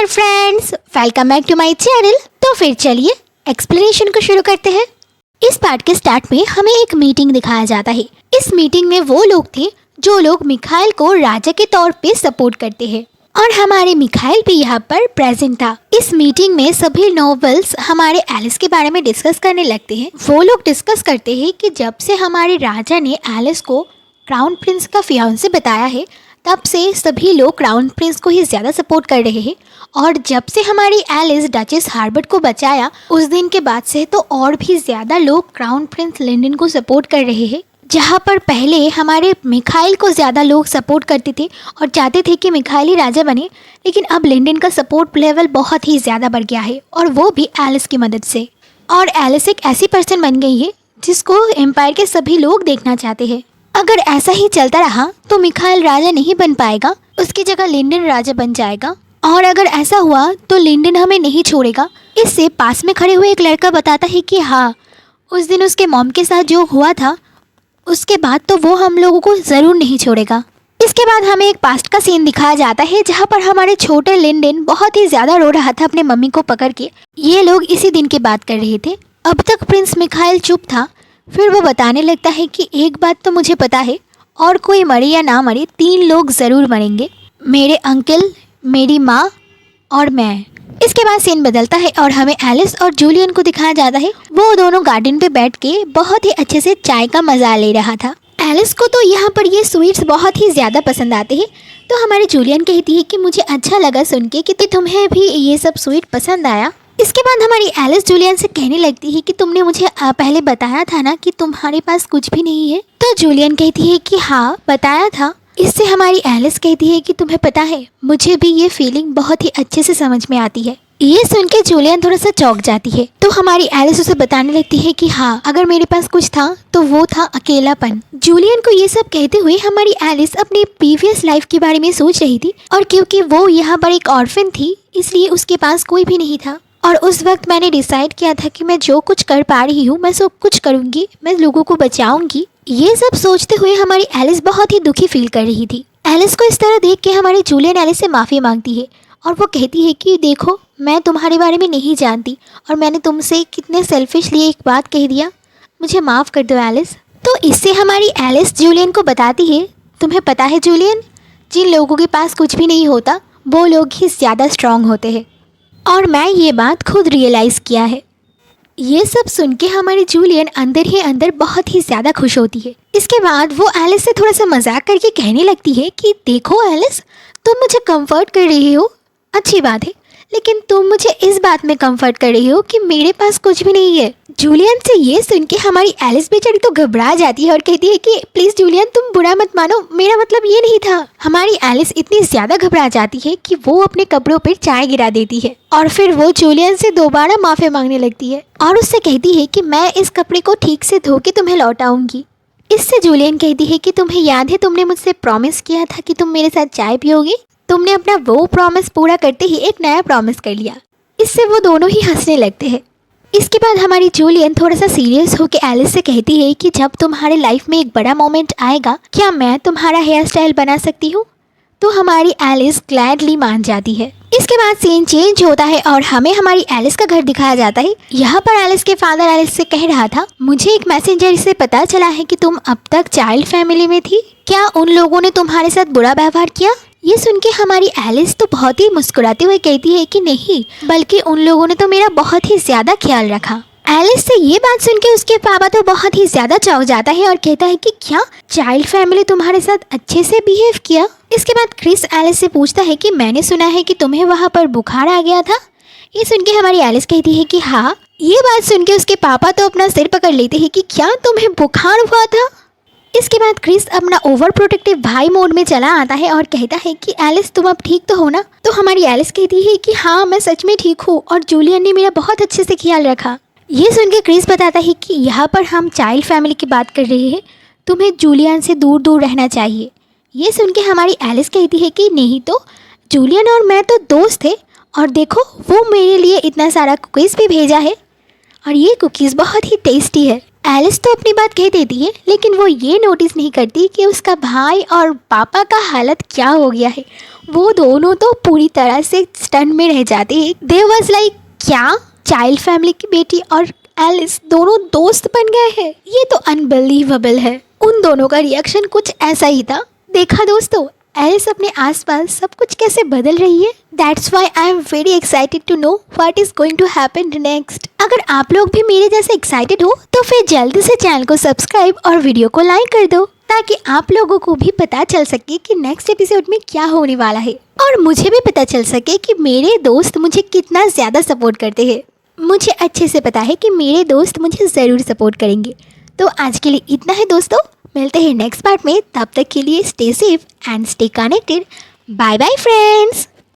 Dear friends, welcome back to my channel. तो फिर चलिए एक्सप्लेनेशन को शुरू करते हैं। इस पार्ट के स्टार्ट में हमें एक मीटिंग दिखाया जाता है। इस मीटिंग में वो लोग थे जो लोग मिखाइल को राजा के तौर पे सपोर्ट करते हैं और हमारे मिखाइल भी यहाँ पर प्रेजेंट था। इस मीटिंग में सभी नोबल्स हमारे एलिस के बारे में डिस्कस करने लगते हैं। वो लोग डिस्कस करते हैं कि जब से हमारे राजा ने एलिस को क्राउन प्रिंस का फियांसे बताया है, तब से सभी लोग क्राउन प्रिंस को ही ज़्यादा सपोर्ट कर रहे हैं। और जब से हमारी एलिस डचेस हार्बर्ट को बचाया, उस दिन के बाद से तो और भी ज़्यादा लोग क्राउन प्रिंस लिंडन को सपोर्ट कर रहे हैं। जहाँ पर पहले हमारे मिखाइल को ज़्यादा लोग सपोर्ट करते थे और चाहते थे कि मिखाइल ही राजा बने, लेकिन अब लिंडन का सपोर्ट लेवल बहुत ही ज़्यादा बढ़ गया है, और वो भी एलिस की मदद से। और एलिस एक ऐसी पर्सन बन गई है जिसको एम्पायर के सभी लोग देखना चाहते हैं। अगर ऐसा ही चलता रहा तो मिखाइल राजा नहीं बन पाएगा, उसकी जगह लिंडन राजा बन जाएगा। और अगर ऐसा हुआ तो लिंडन हमें नहीं छोड़ेगा। इससे पास में खड़े हुए एक लड़का बताता है कि हाँ, उस दिन उसके मॉम के साथ जो हुआ था, उसके बाद तो वो हम लोगों को ज़रूर नहीं छोड़ेगा। इसके बाद हमें एक पास्ट का सीन दिखाया जाता है जहाँ पर हमारे छोटे लिंडन बहुत ही ज़्यादा रो रहा था अपने मम्मी को पकड़ के। ये लोग इसी दिन की बात कर रहे थे। अब तक प्रिंस मिखाइल चुप था। फिर वो बताने लगता है कि एक बात तो मुझे पता है, और कोई मरे या ना मरे, 3 लोग ज़रूर मरेंगे, मेरे अंकल, मेरी माँ और मैं। इसके बाद सीन बदलता है और हमें एलिस और जूलियन को दिखाया जाता है। वो दोनों गार्डन पे बैठ के बहुत ही अच्छे से चाय का मज़ा ले रहा था। एलिस को तो यहाँ पर ये स्वीट्स बहुत ही ज़्यादा पसंद आते हैं, तो हमारी जूलियन कहती है कि मुझे अच्छा लगा सुन के कि तुम्हें भी ये सब स्वीट पसंद आया। इसके बाद हमारी एलिस जूलियन से कहने लगती है कि तुमने मुझे पहले बताया था ना कि तुम्हारे पास कुछ भी नहीं है। तो जूलियन कहती है कि हाँ, बताया था। इससे हमारी एलिस कहती है कि तुम्हें पता है, मुझे भी ये फीलिंग बहुत ही अच्छे से समझ में आती है। ये सुन के जूलियन थोड़ा सा चौंक जाती है। तो हमारी एलिस उसे बताने लगती है कि हाँ, अगर मेरे पास कुछ था तो वो था अकेलापन। जूलियन को ये सब कहते हुए हमारी एलिस अपनी प्रीवियस लाइफ के बारे में सोच रही थी, और क्योंकि वो यहाँ पर एक ऑर्फन थी, इसलिए उसके पास कोई भी नहीं था। और उस वक्त मैंने डिसाइड किया था कि मैं जो कुछ कर पा रही हूँ, मैं सब कुछ करूँगी, मैं लोगों को बचाऊँगी। ये सब सोचते हुए हमारी एलिस बहुत ही दुखी फील कर रही थी। एलिस को इस तरह देख के हमारी जूलियन एलिस से माफ़ी मांगती है, और वो कहती है कि देखो, मैं तुम्हारे बारे में नहीं जानती और मैंने तुमसे कितने सेल्फिशली एक बात कह दिया, मुझे माफ़ कर दो एलिस। तो इससे हमारी एलिस जूलियन को बताती है, तुम्हें पता है जूलियन, जिन लोगों के पास कुछ भी नहीं होता वो लोग ही ज़्यादा स्ट्रांग होते हैं, और मैं ये बात खुद रियलाइज़ किया है। ये सब सुन के हमारी जूलियन अंदर ही अंदर बहुत ही ज़्यादा खुश होती है। इसके बाद वो एलिस से थोड़ा सा मजाक करके कहने लगती है कि देखो एलिस, तुम मुझे कंफर्ट कर रही हो, अच्छी बात है, लेकिन तुम मुझे इस बात में कंफर्ट कर रही हो कि मेरे पास कुछ भी नहीं है। जूलियन से ये सुन के हमारी एलिस बेचारी तो घबरा जाती है और कहती है कि प्लीज़ जूलियन, तुम बुरा मत मानो, मेरा मतलब ये नहीं था। हमारी एलिस इतनी ज़्यादा घबरा जाती है कि वो अपने कपड़ों पर चाय गिरा देती है, और फिर वो जूलियन से दोबारा माफ़ी मांगने लगती है और उससे कहती है कि मैं इस कपड़े को ठीक से धो के तुम्हें लौटाऊंगी। इससे जूलियन कहती है कि तुम्हें याद है, तुमने मुझसे प्रॉमिस किया था कि तुम मेरे साथ चाय पियोगे। तुमने अपना वो प्रॉमिस पूरा करते ही एक नया प्रॉमिस कर लिया। इससे वो दोनों ही हंसने लगते हैं। इसके बाद हमारी जूलियन थोड़ा सा सीरियस होकर एलिस से कहती है कि जब तुम्हारे लाइफ में एक बड़ा मोमेंट आएगा, क्या मैं तुम्हारा हेयर स्टाइल बना सकती हूँ? तो हमारी एलिस ग्लैडली मान जाती है। इसके बाद सीन चेंज होता है और हमें हमारी एलिस का घर दिखाया जाता है। यहाँ पर एलिस के फादर एलिस से कह रहा था, मुझे एक मैसेंजर से पता चला है कि तुम अब तक चाइल्ड फैमिली में थी, क्या उन लोगों ने तुम्हारे साथ बुरा व्यवहार किया? ये सुन के हमारी एलिस तो बहुत ही मुस्कुराते हुए कहती है कि नहीं, बल्कि उन लोगों ने तो मेरा बहुत ही ज़्यादा ख्याल रखा। एलिस से ये बात सुन के उसके पापा तो बहुत ही ज़्यादा चौंक जाता है और कहता है कि क्या चाइल्ड फैमिली तुम्हारे साथ अच्छे से बिहेव किया? इसके बाद क्रिस एलिस से पूछता है कि मैंने सुना है कि तुम्हें वहाँ पर बुखार आ गया था। ये सुन के हमारी एलिस कहती है कि हाँ। ये बात सुन के उसके पापा तो अपना सिर पकड़ लेते हैं कि क्या तुम्हें बुखार हुआ था? इसके बाद क्रिस अपना ओवर प्रोटेक्टिव भाई मोड में चला आता है और कहता है कि एलिस, तुम अब ठीक तो हो ना? तो हमारी एलिस कहती है कि हाँ, मैं सच में ठीक हूँ और जूलियन ने मेरा बहुत अच्छे से ख्याल रखा। ये सुन के क्रिस बताता है कि यहाँ पर हम चाइल्ड फैमिली की बात कर रहे हैं, तुम्हें जूलियन से दूर दूर रहना चाहिए। ये सुन के हमारी एलिस कहती है कि नहीं तो, जूलियन और मैं तो दोस्त थे, और देखो वो मेरे लिए इतना सारा कुकीज़ भी भेजा है, और ये कुकीज़ बहुत ही टेस्टी है। एलिस तो अपनी बात कह देती है, लेकिन वो ये नोटिस नहीं करती कि उसका भाई और पापा का हालत क्या हो गया है। वो दोनों तो पूरी तरह से स्टन में रह जाते हैं। दे वाज लाइक, क्या चाइल्ड फैमिली की बेटी और एलिस दोनों दोस्त बन गए हैं? ये तो अनबिलीवेबल है। उन दोनों का रिएक्शन कुछ ऐसा ही था। देखा दोस्तों, एलिस अपने आसपास सब कुछ कैसे बदल रही है। That's why I am very excited to know what is going to happen next. अगर आप लोग भी मेरे जैसे एक्साइटेड हो तो फिर जल्दी से चैनल को सब्सक्राइब और वीडियो को लाइक कर दो, ताकि आप लोगों को भी पता चल सके कि नेक्स्ट एपिसोड में क्या होने वाला है, और मुझे भी पता चल सके कि मेरे दोस्त मुझे कितना ज़्यादा सपोर्ट करते हैं। मुझे अच्छे से पता है कि मेरे दोस्त मुझे ज़रूर सपोर्ट करेंगे। तो आज के लिए इतना है दोस्तों, मिलते हैं नेक्स्ट पार्ट में। तब तक के लिए stay safe and stay connected. Bye bye friends.